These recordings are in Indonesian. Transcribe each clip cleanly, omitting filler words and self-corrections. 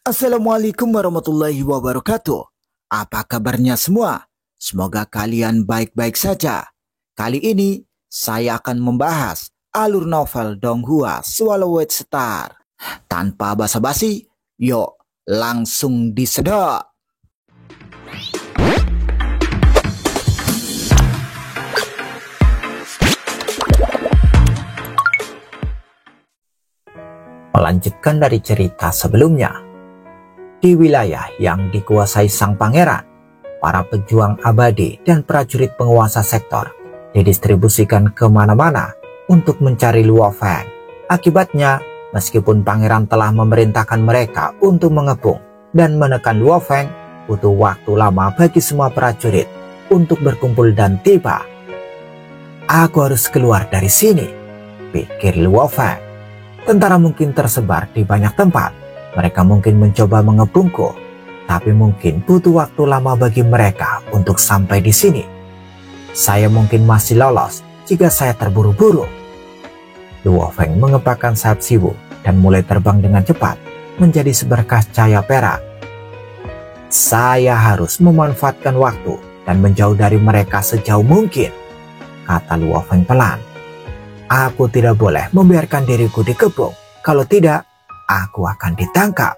Assalamualaikum warahmatullahi wabarakatuh. Apa kabarnya semua? Semoga kalian baik-baik saja. Kali ini saya akan membahas alur novel Donghua Swallowed Star. Tanpa basa-basi, yuk langsung disedot. Melanjutkan dari cerita sebelumnya. Di wilayah yang dikuasai sang pangeran, para pejuang abadi dan prajurit penguasa sektor didistribusikan kemana-mana untuk mencari Luo Feng. Akibatnya, meskipun pangeran telah memerintahkan mereka untuk mengepung dan menekan Luo Feng, butuh waktu lama bagi semua prajurit untuk berkumpul dan tiba. Aku harus keluar dari sini, pikir Luo Feng. Tentara mungkin tersebar di banyak tempat. Mereka mungkin mencoba mengepungku, tapi mungkin butuh waktu lama bagi mereka untuk sampai di sini. Saya mungkin masih lolos jika saya terburu-buru. Luo Feng mengepakkan sayap siwu dan mulai terbang dengan cepat menjadi seberkas cahaya perak. Saya harus memanfaatkan waktu dan menjauh dari mereka sejauh mungkin, kata Luo Feng pelan. Aku tidak boleh membiarkan diriku dikepung, kalau tidak, aku akan ditangkap.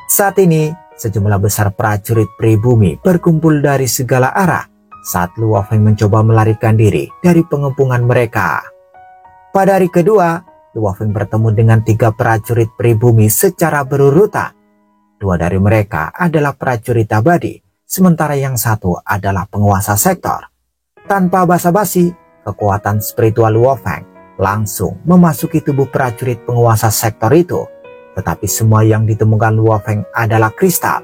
Saat ini, sejumlah besar prajurit pribumi berkumpul dari segala arah saat Luo Feng mencoba melarikan diri dari pengepungan mereka. Pada hari kedua, Luo Feng bertemu dengan 3 prajurit pribumi secara berurutan. 2 dari mereka adalah prajurit abadi, sementara yang satu adalah penguasa sektor. Tanpa basa-basi, kekuatan spiritual Luo Feng langsung memasuki tubuh prajurit penguasa sektor itu. Tetapi semua yang ditemukan Luo Feng adalah kristal.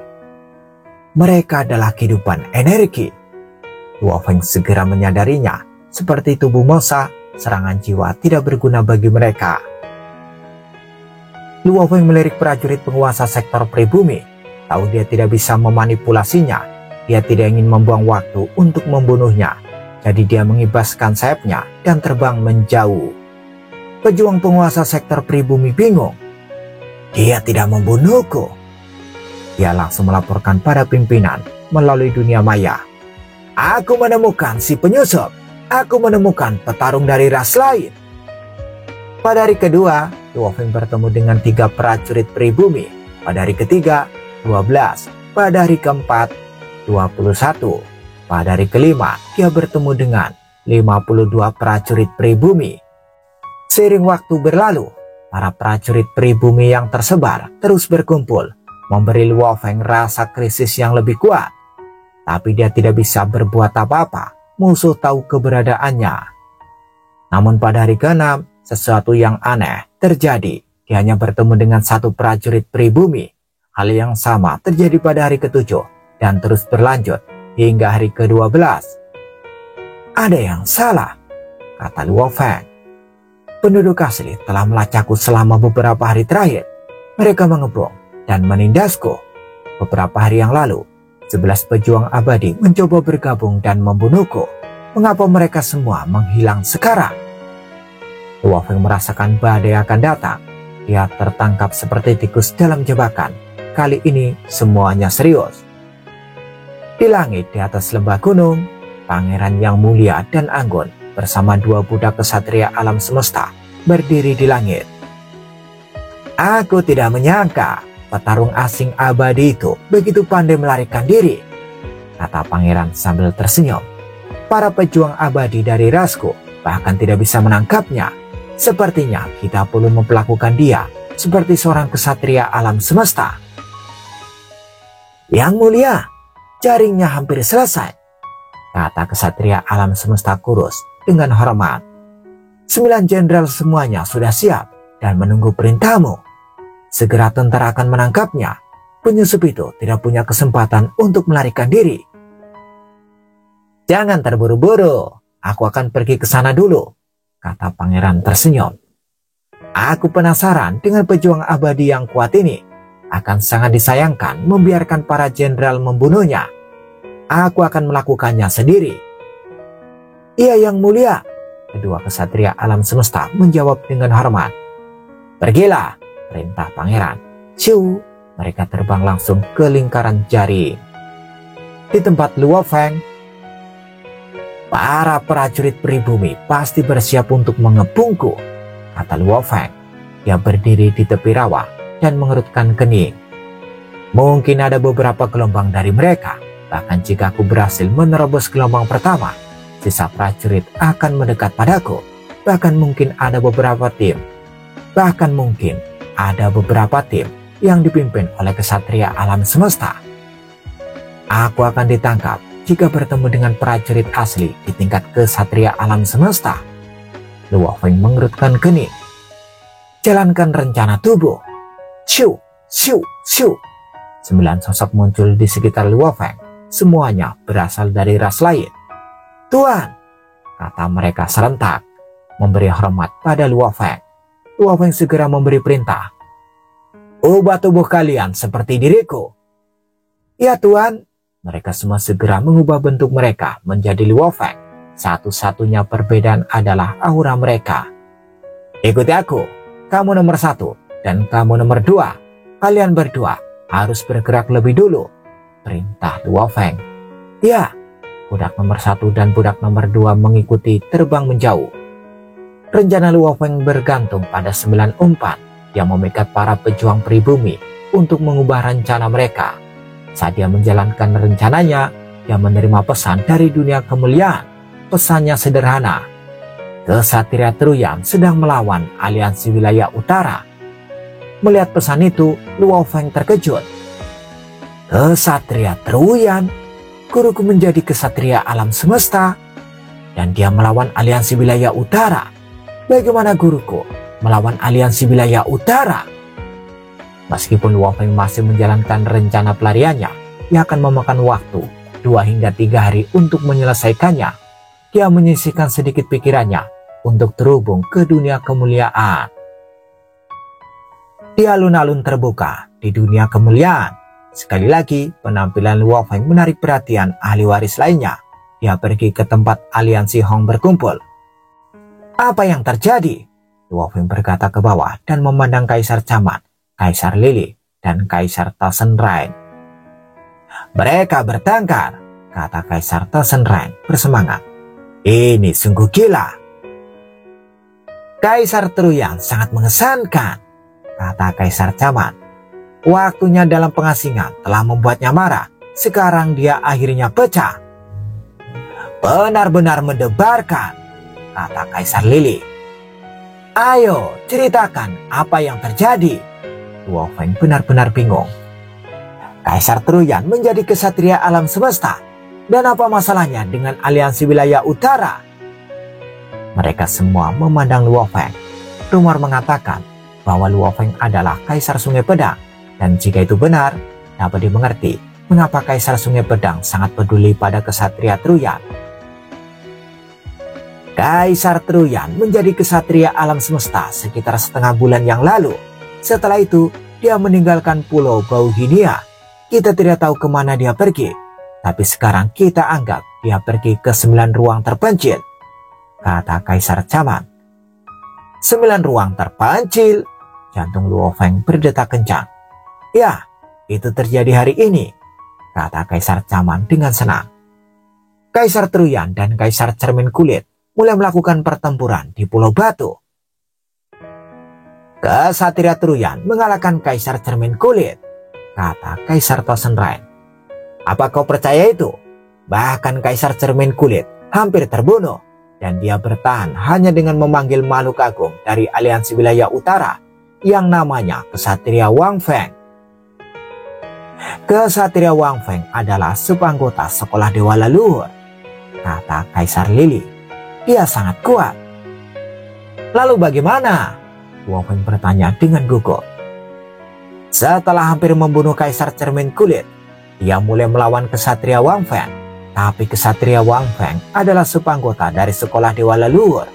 Mereka adalah kehidupan energi. Luo Feng segera menyadarinya. Seperti tubuh Mosa, serangan jiwa tidak berguna bagi mereka. Luo Feng melirik prajurit penguasa sektor pribumi. Tahu dia tidak bisa memanipulasinya. Dia tidak ingin membuang waktu untuk membunuhnya. Jadi dia mengibaskan sayapnya dan terbang menjauh. Pejuang penguasa sektor pribumi bingung. Dia tidak membunuhku. Dia langsung melaporkan pada pimpinan melalui dunia maya. Aku menemukan si penyusup. Aku menemukan petarung dari ras lain. Pada hari kedua, Luo Feng bertemu dengan 3 prajurit pribumi. Pada hari ketiga, 12. Pada hari keempat, 21. Pada hari kelima, dia bertemu dengan 52 prajurit pribumi. Seiring waktu berlalu, para prajurit pribumi yang tersebar terus berkumpul, memberi Luo Feng rasa krisis yang lebih kuat. Tapi dia tidak bisa berbuat apa-apa, musuh tahu keberadaannya. Namun pada hari ke-6, sesuatu yang aneh terjadi. Dia hanya bertemu dengan 1 prajurit pribumi. Hal yang sama terjadi pada hari ke-7 dan terus berlanjut hingga hari ke-12. Ada yang salah, kata Luo Feng. Penduduk asli telah melacakku selama beberapa hari terakhir. Mereka mengepung dan menindasku. Beberapa hari yang lalu, 11 pejuang abadi mencoba bergabung dan membunuhku. Mengapa mereka semua menghilang sekarang? Luo Feng merasakan badai akan datang. Dia tertangkap seperti tikus dalam jebakan. Kali ini semuanya serius. Di langit di atas lembah gunung, pangeran yang mulia dan anggun bersama 2 budak kesatria alam semesta berdiri di langit. Aku tidak menyangka petarung asing abadi itu begitu pandai melarikan diri, kata pangeran sambil tersenyum. Para pejuang abadi dari rasku bahkan tidak bisa menangkapnya. Sepertinya kita perlu memperlakukan dia seperti seorang kesatria alam semesta. Yang mulia, jaringnya hampir selesai, kata kesatria alam semesta kurus dengan hormat. 9 jenderal semuanya sudah siap dan menunggu perintahmu. Segera tentara akan menangkapnya. Penyusup itu tidak punya kesempatan untuk melarikan diri. Jangan terburu-buru, aku akan pergi ke sana dulu, kata pangeran tersenyum. Aku penasaran dengan pejuang abadi yang kuat ini. Akan sangat disayangkan membiarkan para jenderal membunuhnya. Aku akan melakukannya sendiri. Iya yang mulia, kedua kesatria alam semesta menjawab dengan hormat. Pergilah, perintah pangeran. Ciu, mereka terbang langsung ke lingkaran jaring. Di tempat Luo Feng, para prajurit pribumi pasti bersiap untuk mengepungku, kata Luo Feng. Dia berdiri di tepi rawa dan mengerutkan kening. Mungkin ada beberapa gelombang dari mereka. Bahkan jika aku berhasil menerobos gelombang pertama, sisa prajurit akan mendekat padaku. Bahkan mungkin ada beberapa tim yang dipimpin oleh kesatria alam semesta. Aku akan ditangkap jika bertemu dengan prajurit asli di tingkat kesatria alam semesta. Luo Feng mengerutkan kening. Jalankan rencana tubuh. Siu, siu, siu. 9 sosok muncul di sekitar Luo Feng. Semuanya berasal dari ras lain. Tuan, kata mereka serentak, memberi hormat pada Luo Feng. Luo Feng segera memberi perintah. Ubah tubuh kalian seperti diriku. Ya Tuan. Mereka semua segera mengubah bentuk mereka menjadi Luo Feng. Satu-satunya perbedaan adalah aura mereka. Ikuti aku. Kamu nomor 1 dan kamu nomor 2. Kalian berdua harus bergerak lebih dulu, perintah Luo Feng. Ya, budak nomor 1 dan budak nomor 2 mengikuti terbang menjauh. Rencana Luo Feng bergantung pada 9 umpan yang memikat para pejuang pribumi untuk mengubah rencana mereka. Saat dia menjalankan rencananya, dia menerima pesan dari dunia kemuliaan. Pesannya sederhana. Kesatria Truyan sedang melawan aliansi wilayah utara. Melihat pesan itu, Luo Feng terkejut. Kesatria Truyan? Guruku menjadi kesatria alam semesta, dan dia melawan aliansi wilayah utara. Bagaimana guruku melawan aliansi wilayah utara? Meskipun Luo Feng masih menjalankan rencana pelariannya, ia akan memakan waktu 2 hingga 3 hari untuk menyelesaikannya. Dia menyisihkan sedikit pikirannya untuk terhubung ke dunia kemuliaan. Di alun-alun terbuka di dunia kemuliaan, sekali lagi penampilan Luo Feng menarik perhatian ahli waris lainnya. Dia pergi ke tempat aliansi Hong berkumpul. Apa yang terjadi? Luo Feng berkata ke bawah dan memandang Kaisar Caman, Kaisar Lili, dan Kaisar Tosenrain. Mereka bertengkar, kata Kaisar Tosenrain bersemangat. Ini sungguh gila. Kaisar Truyan sangat mengesankan, kata Kaisar Caman. Waktunya dalam pengasingan telah membuatnya marah. Sekarang dia akhirnya pecah. Benar-benar mendebarkan, kata Kaisar Lili. Ayo ceritakan apa yang terjadi. Luo Feng benar-benar bingung. Kaisar Truyan menjadi kesatria alam semesta. Dan apa masalahnya dengan aliansi wilayah utara? Mereka semua memandang Luo Feng. Rumor mengatakan bahwa Luo Feng adalah Kaisar Sungai Pedang. Dan jika itu benar, dapat dimengerti mengapa Kaisar Sungai Pedang sangat peduli pada kesatria Truyan. Kaisar Truyan menjadi kesatria alam semesta sekitar setengah bulan yang lalu. Setelah itu, dia meninggalkan Pulau Bauhinia. Kita tidak tahu kemana dia pergi. Tapi sekarang kita anggap dia pergi ke 9 ruang terpencil, kata Kaisar Caman. 9 ruang terpencil? Jantung Luo Feng berdetak kencang. Ya, itu terjadi hari ini, kata Kaisar Caman dengan senang. Kaisar Truyan dan Kaisar Cermin Kulit mulai melakukan pertempuran di Pulau Batu. Kesatria Truyan mengalahkan Kaisar Cermin Kulit, kata Kaisar Tosenrain. Apa kau percaya itu? Bahkan Kaisar Cermin Kulit hampir terbunuh, dan dia bertahan hanya dengan memanggil makhluk agung dari aliansi wilayah utara yang namanya Kesatria Wang Feng. Kesatria Wang Feng adalah subanggota sekolah dewa leluhur, kata Kaisar Lili. Dia sangat kuat. Lalu bagaimana? Wang Feng bertanya dengan gugup. Setelah hampir membunuh Kaisar Cermin Kulit, dia mulai melawan Kesatria Wang Feng. Tapi Kesatria Wang Feng adalah subanggota dari sekolah dewa leluhur.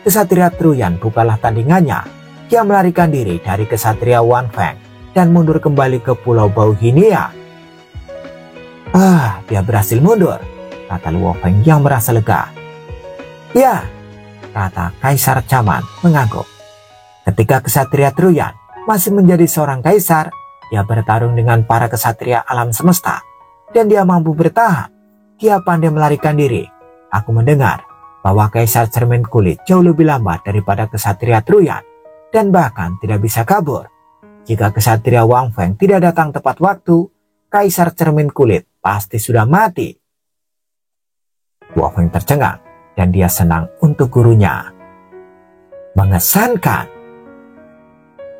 Kesatria Truyan bukanlah tandingannya. Dia melarikan diri dari Kesatria Wang Feng dan mundur kembali ke Pulau Bauhinia. Dia berhasil mundur, kata Luo Feng yang merasa lega. Ya, kata Kaisar Caman mengangguk. Ketika Kesatria Truyan masih menjadi seorang kaisar, Dia bertarung dengan para kesatria alam semesta, dan dia mampu bertahan. Dia pandai melarikan diri. Aku mendengar bahwa Kaisar Cermin Kulit jauh lebih lambat daripada kesatria Truyan, dan bahkan tidak bisa kabur. Jika kesatria Wang Feng tidak datang tepat waktu, Kaisar Cermin Kulit pasti sudah mati. Wang Feng tercengang, dan dia senang untuk gurunya. Mengesankan.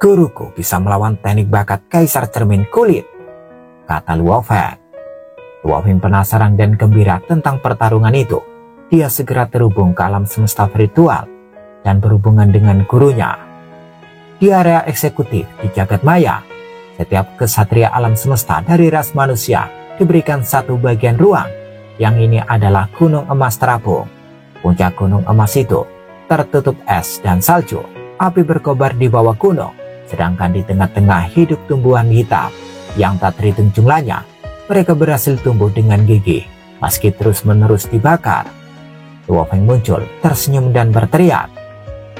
Guruku bisa melawan teknik bakat Kaisar Cermin Kulit, kata Luo Feng. Luo Feng penasaran dan gembira tentang pertarungan itu. Dia segera terhubung ke alam semesta virtual dan berhubungan dengan gurunya. Di area eksekutif di jagat maya, setiap kesatria alam semesta dari ras manusia diberikan satu bagian ruang. Yang ini adalah gunung emas terapung. Puncak gunung emas itu tertutup es dan salju. Api berkobar di bawah gunung. Sedangkan di tengah-tengah hidup tumbuhan hitam yang tak terhitung jumlahnya. Mereka berhasil tumbuh dengan gigih meski terus-menerus dibakar. Luo Feng muncul, tersenyum dan berteriak,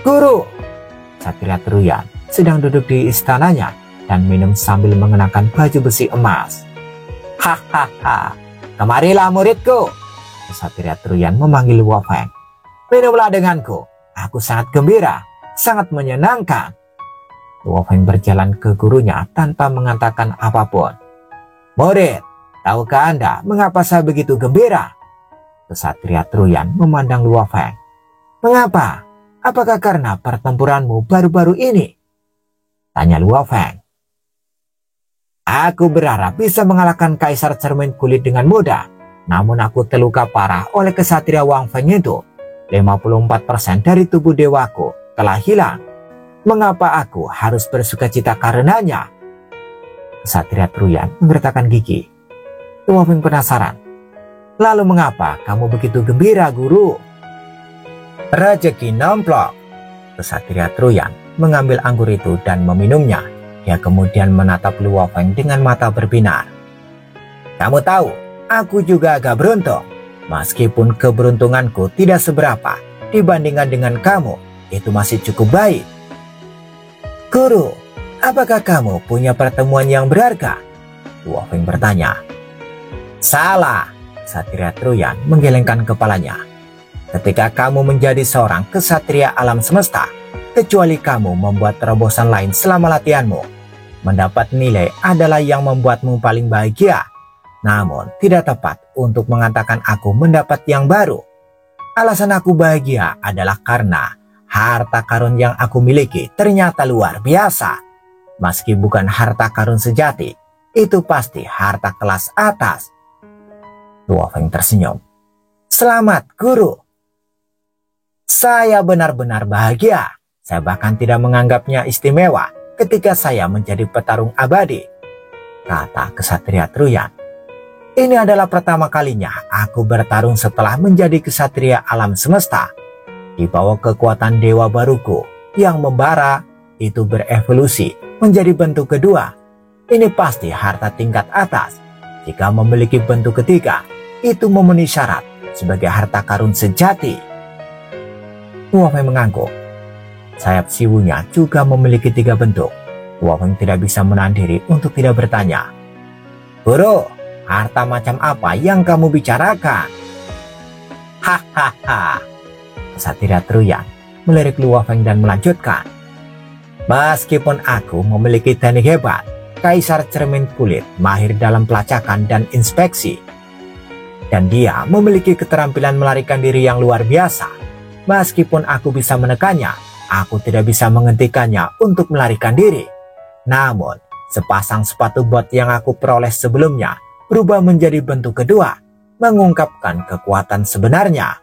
"Guru!" Satria Truyan sedang duduk di istananya dan minum sambil mengenakan baju besi emas. "Hahaha, kemarilah muridku!" Satria Truyan memanggil Luo Feng. "Minumlah denganku, aku sangat gembira, sangat menyenangkan." Luo Feng berjalan ke gurunya tanpa mengatakan apapun. "Murid, tahukah Anda mengapa saya begitu gembira?" Kesatria Truyan memandang Luo Feng. "Mengapa? Apakah karena pertempuranmu baru-baru ini?" tanya Luo Feng. "Aku berharap bisa mengalahkan Kaisar Cermin Kulit dengan mudah. Namun aku terluka parah oleh kesatria Wang Feng itu. 54% dari tubuh dewaku telah hilang. Mengapa aku harus bersukacita karenanya?" Kesatria Truyan menggertakkan gigi. Luo Feng penasaran. "Lalu mengapa kamu begitu gembira, guru?" "Rezeki nomplok." Kesatria Truyan mengambil anggur itu dan meminumnya. Dia kemudian menatap Luo Feng dengan mata berbinar. "Kamu tahu, aku juga agak beruntung. Meskipun keberuntunganku tidak seberapa dibandingkan dengan kamu, itu masih cukup baik." "Guru, apakah kamu punya pertemuan yang berharga?" Luo Feng bertanya. "Salah." Satria Truyan menggelengkan kepalanya. "Ketika kamu menjadi seorang kesatria alam semesta, kecuali kamu membuat terobosan lain selama latihanmu, mendapat nilai adalah yang membuatmu paling bahagia. Namun tidak tepat untuk mengatakan aku mendapat yang baru. Alasan aku bahagia adalah karena harta karun yang aku miliki ternyata luar biasa. Meski bukan harta karun sejati, itu pasti harta kelas atas." Luo Feng tersenyum. "Selamat, guru. Saya benar-benar bahagia. Saya bahkan tidak menganggapnya istimewa ketika saya menjadi petarung abadi," kata kesatria Truyan. "Ini adalah pertama kalinya aku bertarung setelah menjadi kesatria alam semesta. Di bawah kekuatan dewa baruku yang membara itu berevolusi menjadi bentuk kedua. Ini pasti harta tingkat atas. Jika memiliki bentuk ketiga, itu memenuhi syarat sebagai harta karun sejati." Luo Feng mengangguk. Sayap siwunya juga memiliki 3 bentuk. Luo Feng tidak bisa menahan diri untuk tidak bertanya. "Guru, harta macam apa yang kamu bicarakan?" "Hahaha." Kesatria Truyan melirik Luo Feng dan melanjutkan. "Meskipun aku memiliki teknik hebat, Kaisar Cermin Kulit mahir dalam pelacakan dan inspeksi. Dan dia memiliki keterampilan melarikan diri yang luar biasa. Meskipun aku bisa menekannya, aku tidak bisa menghentikannya untuk melarikan diri. Namun, sepasang sepatu bot yang aku peroleh sebelumnya berubah menjadi bentuk kedua, mengungkapkan kekuatan sebenarnya.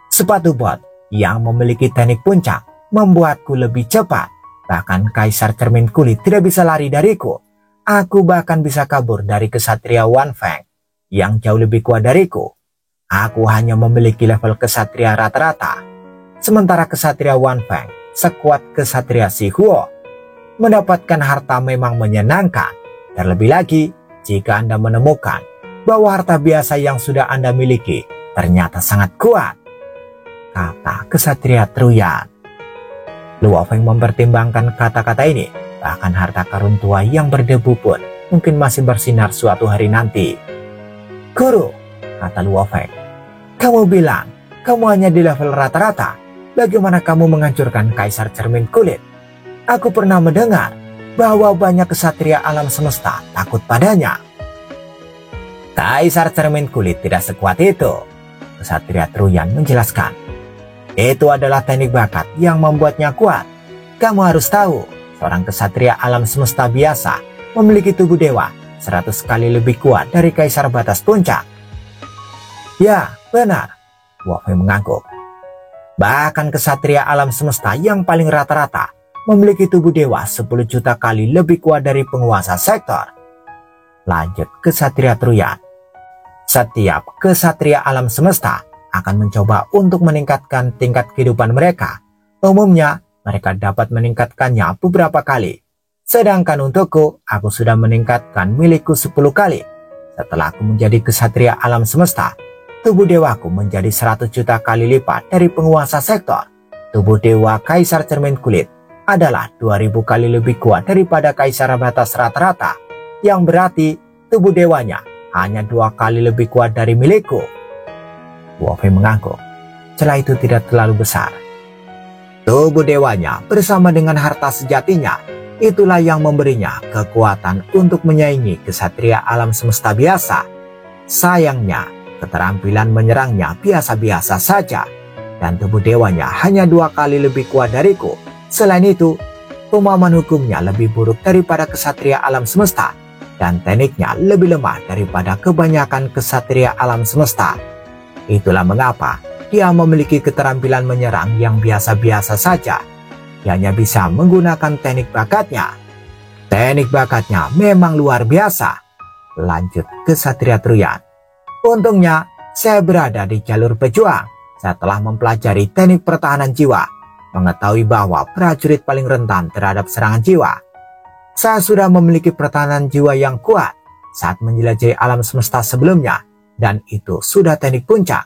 Sepatu bot yang memiliki teknik puncak membuatku lebih cepat. Bahkan Kaisar Cermin Kulit tidak bisa lari dariku. Aku bahkan bisa kabur dari kesatria Wang Feng yang jauh lebih kuat dariku. Aku hanya memiliki level kesatria rata-rata. Sementara kesatria Wang Feng sekuat kesatria Si Huo. Mendapatkan harta memang menyenangkan. Terlebih lagi jika Anda menemukan bahwa harta biasa yang sudah Anda miliki ternyata sangat kuat," kata kesatria Truyan. Luo Feng mempertimbangkan kata-kata ini. bahkan harta karun tua yang berdebu pun mungkin masih bersinar suatu hari nanti. Guru, kata Luo Feng, kamu bilang kamu hanya di level rata-rata. Bagaimana kamu menghancurkan Kaisar Cermin Kulit? Aku pernah mendengar bahwa banyak kesatria alam semesta takut padanya. Kaisar Cermin Kulit tidak sekuat itu, Kesatria Truyan menjelaskan. Itu adalah teknik bakat yang membuatnya kuat. Kamu harus tahu, seorang kesatria alam semesta biasa memiliki tubuh dewa 100 kali lebih kuat dari Kaisar Batas Puncak. Ya, benar, Luo Feng mengangguk. Bahkan kesatria alam semesta yang paling rata-rata memiliki tubuh dewa 10 juta kali lebih kuat dari penguasa sektor. Lanjut Kesatria Truyan. Setiap kesatria alam semesta akan mencoba untuk meningkatkan tingkat kehidupan mereka. Umumnya, mereka dapat meningkatkannya beberapa kali. Sedangkan untukku, aku sudah meningkatkan milikku 10 kali. Setelah aku menjadi kesatria alam semesta, tubuh dewaku menjadi 100 juta kali lipat dari penguasa sektor. Tubuh dewa Kaisar Cermin Kulit adalah 2000 kali lebih kuat daripada Kaisar Batas rata-rata, yang berarti tubuh dewanya hanya 2 kali lebih kuat dari milikku. Luo Feng mengangguk. Celah itu tidak terlalu besar. Tubuh dewanya bersama dengan harta sejatinya, itulah yang memberinya kekuatan untuk menyaingi kesatria alam semesta biasa. Sayangnya, keterampilan menyerangnya biasa-biasa saja, dan tubuh dewanya hanya 2 kali lebih kuat dariku. Selain itu, pemahaman hukumnya lebih buruk daripada kesatria alam semesta, dan tekniknya lebih lemah daripada kebanyakan kesatria alam semesta. Itulah mengapa dia memiliki keterampilan menyerang yang biasa-biasa saja. Dia hanya bisa menggunakan teknik bakatnya. Teknik bakatnya memang luar biasa. Lanjut Kesatria Truyan. Untungnya, saya berada di jalur pejuang setelah mempelajari teknik pertahanan jiwa, mengetahui bahwa prajurit paling rentan terhadap serangan jiwa. Saya sudah memiliki pertahanan jiwa yang kuat saat menjelajahi alam semesta sebelumnya, dan itu sudah teknik puncak.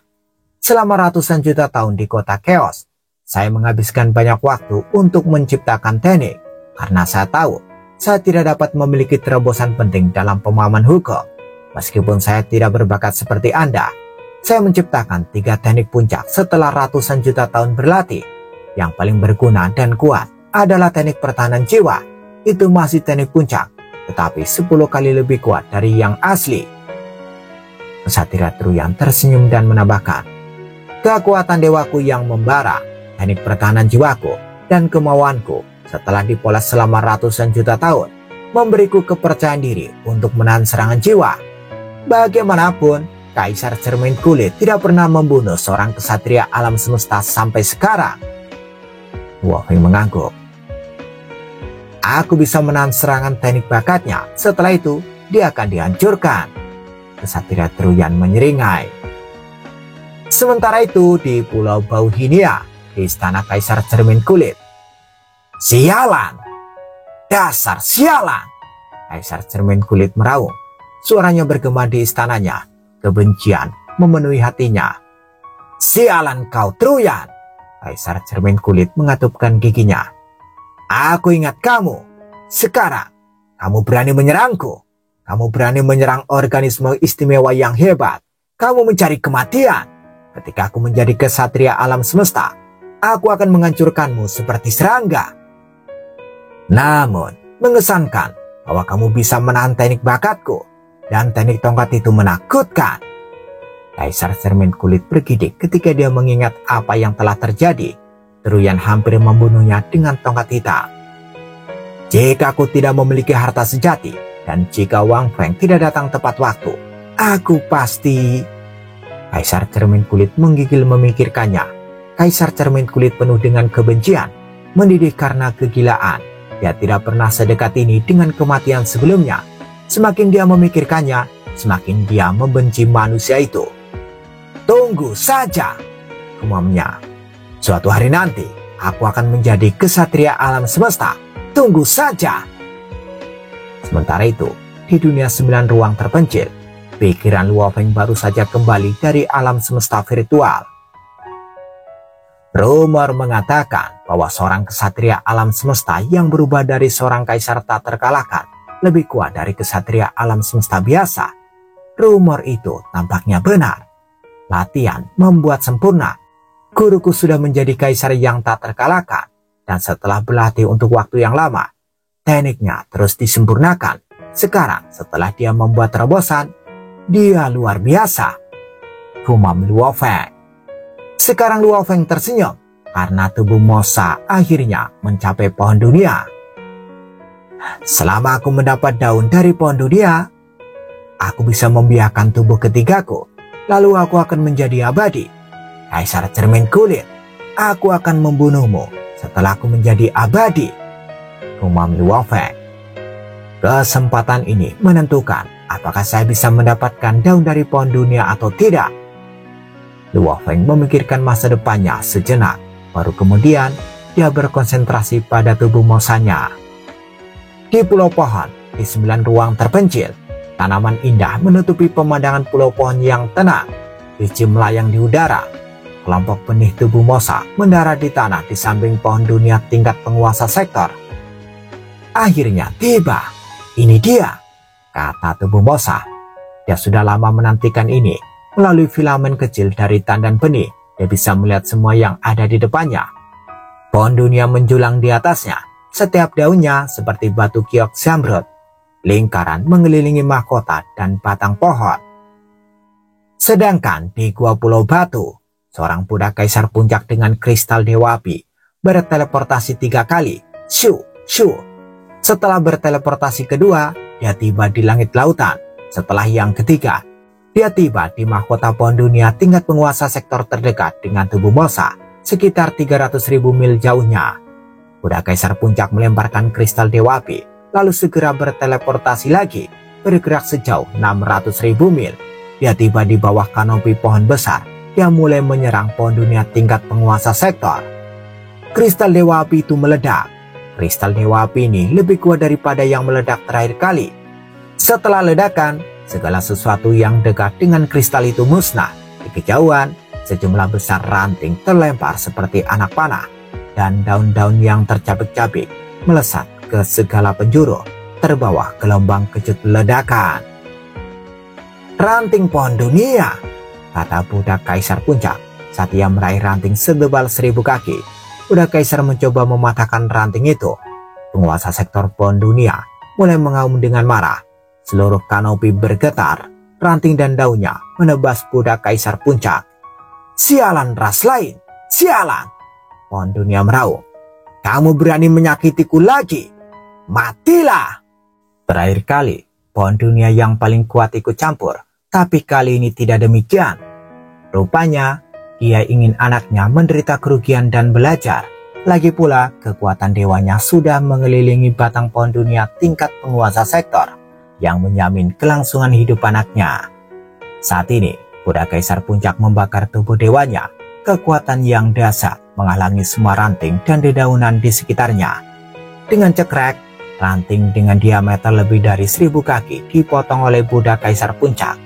Selama ratusan juta tahun di kota Chaos, saya menghabiskan banyak waktu untuk menciptakan teknik, karena saya tahu saya tidak dapat memiliki terobosan penting dalam pemahaman hukum. Meskipun saya tidak berbakat seperti Anda, saya menciptakan 3 teknik puncak setelah ratusan juta tahun berlatih. Yang paling berguna dan kuat adalah teknik pertahanan jiwa. Itu masih teknik puncak, tetapi 10 kali lebih kuat dari yang asli. Kesatria Truyan tersenyum dan menambahkan, kekuatan dewaku yang membara, teknik pertahanan jiwaku, dan kemauanku setelah dipoles selama ratusan juta tahun memberiku kepercayaan diri untuk menahan serangan jiwa. Bagaimanapun, Kaisar Cermin Kulit tidak pernah membunuh seorang kesatria alam semesta sampai sekarang. Luo Feng mengangguk. Aku bisa menahan serangan teknik bakatnya, setelah itu dia akan dihancurkan. Kesatria Truyan menyeringai. Sementara itu di Pulau Bauhinia, di istana Kaisar Cermin Kulit. Sialan! Dasar sialan! Kaisar Cermin Kulit meraung. Suaranya bergema di istananya. Kebencian memenuhi hatinya. Sialan kau Truyan! Kaisar Cermin Kulit mengatupkan giginya. Aku ingat kamu. Sekarang, kamu berani menyerangku. Kamu berani menyerang organisme istimewa yang hebat. Kamu mencari kematian. Ketika aku menjadi kesatria alam semesta, aku akan menghancurkanmu seperti serangga. Namun, mengesankan bahwa kamu bisa menahan teknik bakatku, dan teknik tongkat itu menakutkan. Kaisar Cermin Kulit bergidik ketika dia mengingat apa yang telah terjadi. Truyan hampir membunuhnya dengan tongkat hitam. Jika aku tidak memiliki harta sejati, dan jika Wang Feng tidak datang tepat waktu, aku pasti... Kaisar Cermin Kulit menggigil memikirkannya. Kaisar Cermin Kulit penuh dengan kebencian, mendidih karena kegilaan. Dia tidak pernah sedekat ini dengan kematian sebelumnya. Semakin dia memikirkannya, semakin dia membenci manusia itu. Tunggu saja, gumamnya. Suatu hari nanti, aku akan menjadi kesatria alam semesta. Tunggu saja. Sementara itu, di dunia 9 ruang terpencil, pikiran Luo Feng baru saja kembali dari alam semesta virtual. Rumor mengatakan bahwa seorang kesatria alam semesta yang berubah dari seorang kaisar tak terkalahkan lebih kuat dari kesatria alam semesta biasa. Rumor itu tampaknya benar. Latihan membuat sempurna. Guruku sudah menjadi kaisar yang tak terkalahkan, dan setelah berlatih untuk waktu yang lama, tekniknya terus disempurnakan. Sekarang setelah dia membuat terobosan, dia luar biasa, gumam Luo Feng. Sekarang Luo Feng tersenyum karena tubuh Mosa akhirnya mencapai pohon dunia. Selama aku mendapat daun dari pohon dunia, aku bisa membiarkan tubuh ketigaku, lalu aku akan menjadi abadi. Kaisar cermin kulit, aku akan membunuhmu setelah aku menjadi abadi, gumam Luo Feng. Kesempatan ini menentukan apakah saya bisa mendapatkan daun dari pohon dunia atau tidak. Luo Feng memikirkan masa depannya sejenak, baru kemudian dia berkonsentrasi pada tubuh Mosanya. Di pulau pohon, di 9 ruang terpencil, tanaman indah menutupi pemandangan pulau pohon yang tenang. Biji melayang di udara. Kelompok benih tubuh Mosa mendarat di tanah di samping pohon dunia tingkat penguasa sektor. Akhirnya tiba. Ini dia, kata tubuh Mosa. Dia sudah lama menantikan ini. Melalui filamen kecil dari tandan benih, dia bisa melihat semua yang ada di depannya. Pohon dunia menjulang di atasnya. Setiap daunnya seperti batu kiok zamrud. Lingkaran mengelilingi mahkota dan batang pohon. Sedangkan di gua Pulau Batu, seorang budak kaisar puncak dengan kristal dewa api berteleportasi 3 kali. Shoo, shoo. Setelah berteleportasi kedua, dia tiba di langit lautan. Setelah yang ketiga, dia tiba di mahkota pohon dunia tingkat penguasa sektor terdekat dengan tubuh Mosa, sekitar 300.000 mil jauhnya. Budak kaisar puncak melemparkan kristal dewa api, lalu segera berteleportasi lagi, bergerak sejauh 600.000 mil. Dia tiba di bawah kanopi pohon besar. Dia mulai menyerang pohon dunia tingkat penguasa sektor. Kristal dewa api itu meledak. Kristal dewa api ini lebih kuat daripada yang meledak terakhir kali. Setelah ledakan, segala sesuatu yang dekat dengan kristal itu musnah. Di kejauhan, sejumlah besar ranting terlempar seperti anak panah, dan daun-daun yang tercabik-cabik melesat ke segala penjuru, terbawa gelombang kejut ledakan. Ranting pohon dunia, kata budak kaisar puncak saat ia meraih ranting setebal 1000 kaki. Budak kaisar mencoba mematahkan ranting itu. Penguasa sektor pohon dunia mulai mengaum dengan marah. Seluruh kanopi bergetar, ranting dan daunnya menebas budak kaisar puncak. Sialan ras lain, sialan! Pohon dunia meraung. Kamu berani menyakitiku lagi? Matilah! Terakhir kali, pohon dunia yang paling kuat ikut campur, tapi kali ini tidak demikian. Rupanya, dia ingin anaknya menderita kerugian dan belajar. Lagi pula, kekuatan dewanya sudah mengelilingi batang pohon dunia tingkat penguasa sektor yang menjamin kelangsungan hidup anaknya. Saat ini, budak kaisar puncak membakar tubuh dewanya. Kekuatan yang dahsyat menghalangi semua ranting dan dedaunan di sekitarnya. Dengan cekrek, ranting dengan diameter lebih dari 1000 kaki dipotong oleh budak kaisar puncak.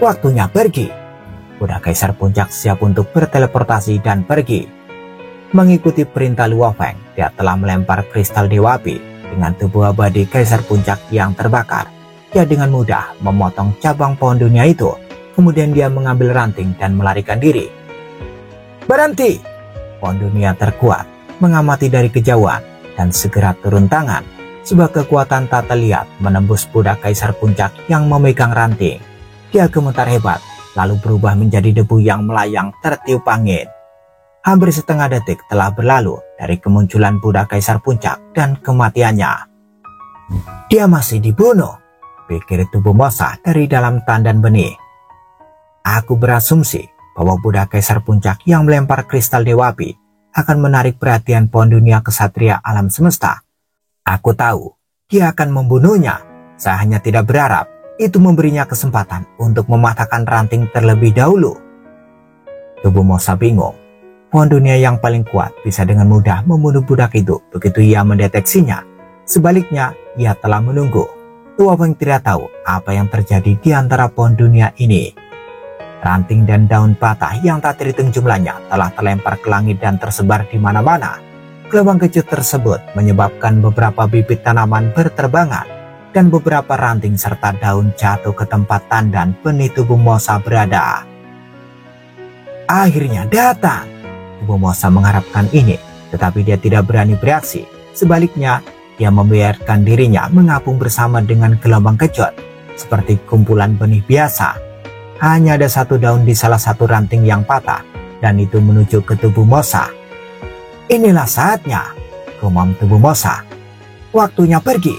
Waktunya pergi. Budak kaisar puncak siap untuk berteleportasi dan pergi. Mengikuti perintah Luo Feng, dia telah melempar kristal dewa api. Dengan tubuh abadi kaisar puncak yang terbakar, dia dengan mudah memotong cabang pohon dunia itu. Kemudian dia mengambil ranting dan melarikan diri. Berhenti! Pohon dunia terkuat mengamati dari kejauhan dan segera turun tangan. Sebuah kekuatan tak terlihat menembus budak kaisar puncak yang memegang ranting. Dia gemetar hebat, lalu berubah menjadi debu yang melayang tertiup angin. Hampir setengah detik telah berlalu dari kemunculan budak kaisar puncak dan kematiannya. Dia masih dibunuh, pikir tubuh Mosa dari dalam tandan benih. Aku berasumsi bahwa budak kaisar puncak yang melempar kristal dewa api akan menarik perhatian pohon dunia kesatria alam semesta. Aku tahu dia akan membunuhnya. Saya hanya tidak berharap itu memberinya kesempatan untuk mematahkan ranting terlebih dahulu. Tubuh Mosa bingung. Pohon dunia yang paling kuat bisa dengan mudah membunuh budak itu begitu ia mendeteksinya. Sebaliknya, ia telah menunggu. Luo Feng tidak tahu apa yang terjadi di antara pohon dunia ini. Ranting dan daun patah yang tak terhitung jumlahnya telah terlempar ke langit dan tersebar di mana-mana. Gelombang kejut tersebut menyebabkan beberapa bibit tanaman berterbangan dan beberapa ranting serta daun jatuh ke tempat tandan benih tubuh Mosa berada. Akhirnya datang. Tubuh Mosa mengharapkan ini, tetapi dia tidak berani bereaksi. Sebaliknya, dia membiarkan dirinya mengapung bersama dengan gelombang kejut, seperti kumpulan benih biasa. Hanya ada satu daun di salah satu ranting yang patah, dan itu menuju ke tubuh Mosa. Inilah saatnya, gumam tubuh Mosa. Waktunya pergi.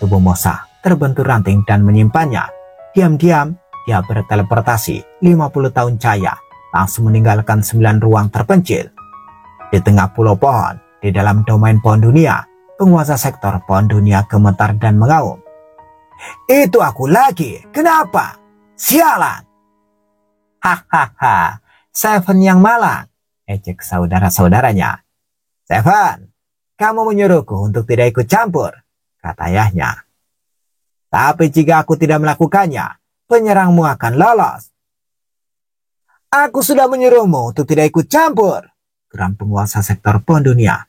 Tubuh Mosa terbentur ranting dan menyimpannya. Diam-diam, dia berteleportasi 50 tahun cahaya, langsung meninggalkan 9 ruang terpencil. Di tengah pulau pohon, di dalam domain pohon dunia, penguasa sektor pohon dunia gemetar dan mengaum. Itu aku lagi, kenapa? Sialan! Hahaha, Seven yang malang, ejek saudara-saudaranya. Seven, kamu menyuruhku untuk tidak ikut campur, kata ayahnya. Tapi jika aku tidak melakukannya, penyerangmu akan lolos. Aku sudah menyuruhmu untuk tidak ikut campur, geram penguasa sektor pohon dunia.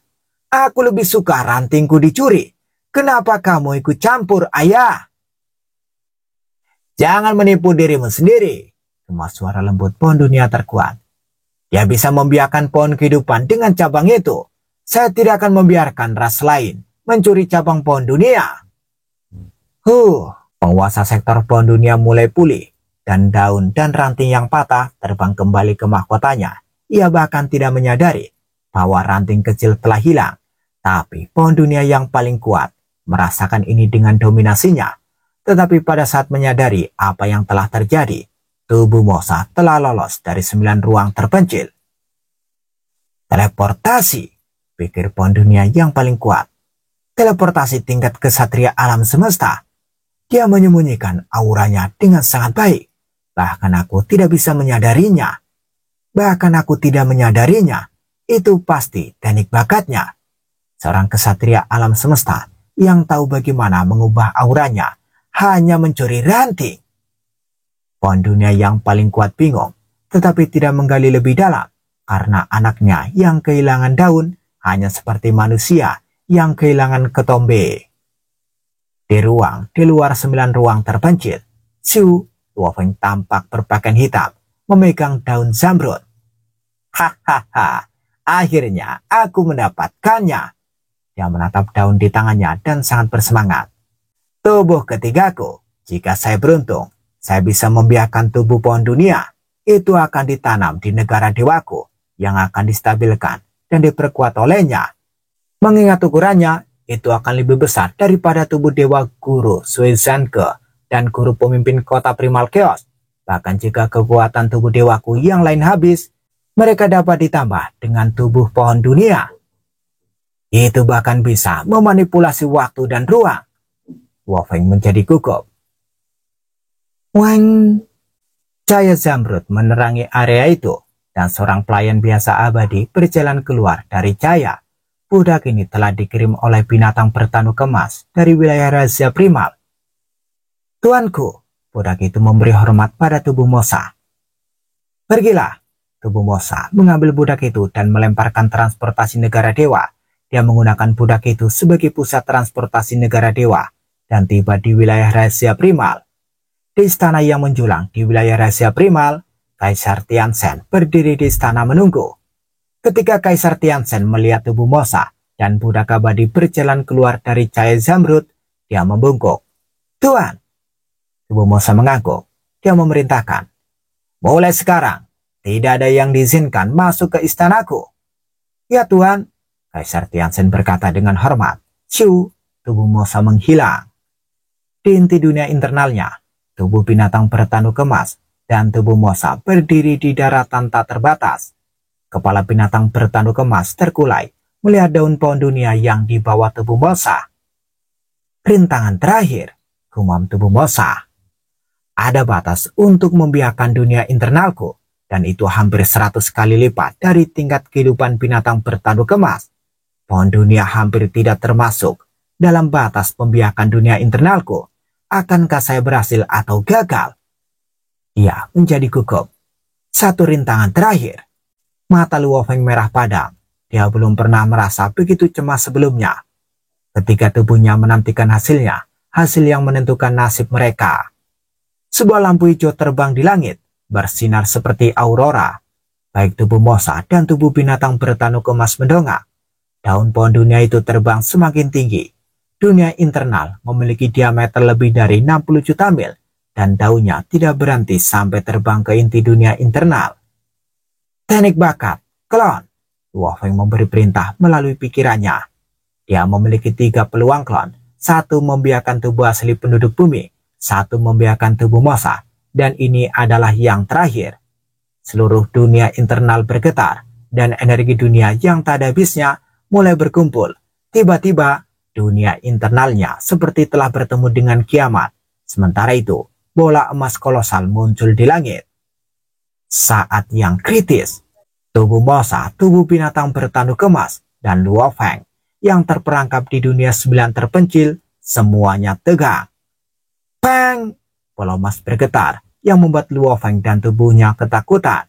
Aku lebih suka rantingku dicuri. Kenapa kamu ikut campur, ayah? Jangan menipu dirimu sendiri, cuma suara lembut pohon dunia terkuat. Dia bisa membiarkan pohon kehidupan dengan cabang itu. Saya tidak akan membiarkan ras lain mencuri cabang pohon dunia. Penguasa sektor pohon dunia mulai pulih, dan daun dan ranting yang patah terbang kembali ke mahkotanya. Ia bahkan tidak menyadari bahwa ranting kecil telah hilang, tapi pohon dunia yang paling kuat merasakan ini dengan dominasinya. Tetapi pada saat menyadari apa yang telah terjadi, tubuh Mosa telah lolos dari 9 ruang terpencil. Teleportasi, pikir pohon dunia yang paling kuat. Teleportasi tingkat kesatria alam semesta. Dia menyembunyikan auranya dengan sangat baik. Bahkan aku tidak bisa menyadarinya. Itu pasti teknik bakatnya. Seorang kesatria alam semesta yang tahu bagaimana mengubah auranya hanya mencuri ranting. Pohon dunia yang paling kuat bingung, tetapi tidak menggali lebih dalam, karena anaknya yang kehilangan daun hanya seperti manusia yang kehilangan ketombe. Di luar 9 ruang terpencil, Siu Luofeng tampak berpakaian hitam, memegang daun zamrud. Hahaha, akhirnya aku mendapatkannya. Dia menatap daun di tangannya dan sangat bersemangat. Tubuh ketigaku, jika saya beruntung, saya bisa membiarkan tubuh pohon dunia. Itu akan ditanam di negara dewaku yang akan distabilkan dan diperkuat olehnya. Mengingat ukurannya, itu akan lebih besar daripada tubuh dewa guru Suizanke dan guru pemimpin kota Primal Chaos. Bahkan jika kekuatan tubuh dewaku yang lain habis, mereka dapat ditambah dengan tubuh pohon dunia. Itu bahkan bisa memanipulasi waktu dan ruang. Luofeng menjadi gugup. Wang! Cahaya zamrud menerangi area itu, dan seorang pelayan biasa abadi berjalan keluar dari cahaya. Budak ini telah dikirim oleh binatang bertanu kemas dari wilayah rahasia primal. Tuanku, budak itu memberi hormat pada tubuh Mosa. Pergilah. Tubuh Mosa mengambil budak itu dan melemparkan transportasi negara dewa. Dia menggunakan budak itu sebagai pusat transportasi negara dewa dan tiba di wilayah rahasia primal. Di istana yang menjulang di wilayah rahasia primal, Kaisar Tianzhen berdiri di istana menunggu. Ketika Kaisar Tianzhen melihat tubuh Mosa dan budak abadi berjalan keluar dari cahaya zamrud, dia membungkuk. Tuan! Tubuh Mosa mengangguk. Dia memerintahkan, mulai sekarang, tidak ada yang diizinkan masuk ke istanaku. Ya Tuan, Kaisar Tianzhen berkata dengan hormat. Ciu, tubuh Mosa menghilang. Di inti dunia internalnya, tubuh binatang bertanu kemas dan tubuh Mosa berdiri di daratan tak terbatas. Kepala binatang bertanu kemas terkulai melihat daun pohon dunia yang dibawa tubuh Mosa. Rintangan terakhir, gumam tubuh Mosa. Ada batas untuk membiarkan dunia internalku, dan itu hampir 100 kali lipat dari tingkat kehidupan binatang bertanu kemas. Pohon dunia hampir tidak termasuk dalam batas pembiakan dunia internalku. Akankah saya berhasil atau gagal? Ia menjadi gugup Satu rintangan terakhir. Mata Luo Feng merah padam. Dia belum pernah merasa begitu cemas sebelumnya. Ketika tubuhnya menantikan hasilnya, hasil yang menentukan nasib mereka. Sebuah lampu hijau terbang di langit, bersinar seperti aurora. Baik tubuh Mosa dan tubuh binatang bertanuk emas mendongak. Daun pohon dunia itu terbang semakin tinggi. Dunia internal memiliki diameter lebih dari 60 juta mil, dan daunnya tidak berhenti sampai terbang ke inti dunia internal. Teknik bakat, klon. Luo Feng memberi perintah melalui pikirannya. Dia memiliki 3 peluang klon. 1 membiarkan tubuh asli penduduk bumi, 1 membiarkan tubuh Mosa, dan ini adalah yang terakhir. Seluruh dunia internal bergetar, dan energi dunia yang tak ada habisnya mulai berkumpul. Tiba-tiba, dunia internalnya seperti telah bertemu dengan kiamat. Sementara itu, bola emas kolosal muncul di langit. Saat yang kritis, tubuh Mosa, tubuh binatang bertanduk emas, dan Luo Feng yang terperangkap di dunia 9 terpencil, semuanya tegang. Bang! Bola emas bergetar yang membuat Luo Feng dan tubuhnya ketakutan.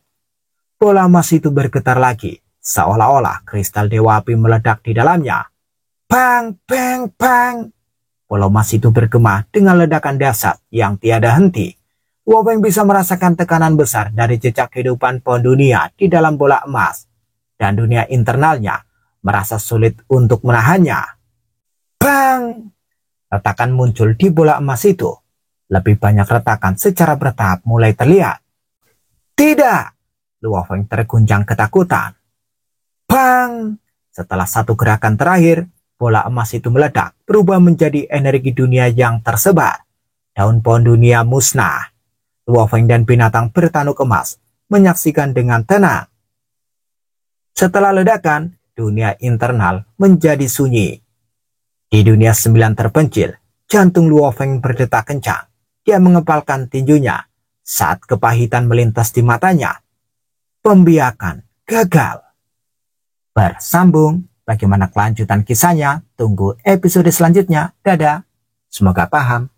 Bola emas itu bergetar lagi, seolah-olah kristal dewa api meledak di dalamnya. Bang! Bang! Bang! Bola emas itu bergema dengan ledakan dahsyat yang tiada henti. Luo Feng bisa merasakan tekanan besar dari jejak kehidupan pohon dunia di dalam bola emas. Dan dunia internalnya merasa sulit untuk menahannya. Bang! Retakan muncul di bola emas itu. Lebih banyak retakan secara bertahap mulai terlihat. Tidak! Luo Feng terguncang ketakutan. Bang! Setelah satu gerakan terakhir, bola emas itu meledak, berubah menjadi energi dunia yang tersebar. Daun pohon dunia musnah. Luo Feng dan binatang bertanuk emas menyaksikan dengan tenang. Setelah ledakan, dunia internal menjadi sunyi. Di dunia 9 terpencil, jantung Luo Feng berdetak kencang. Dia mengepalkan tinjunya saat kepahitan melintas di matanya. Pembiakan gagal. Bersambung, bagaimana kelanjutan kisahnya? Tunggu episode selanjutnya. Dadah. Semoga paham.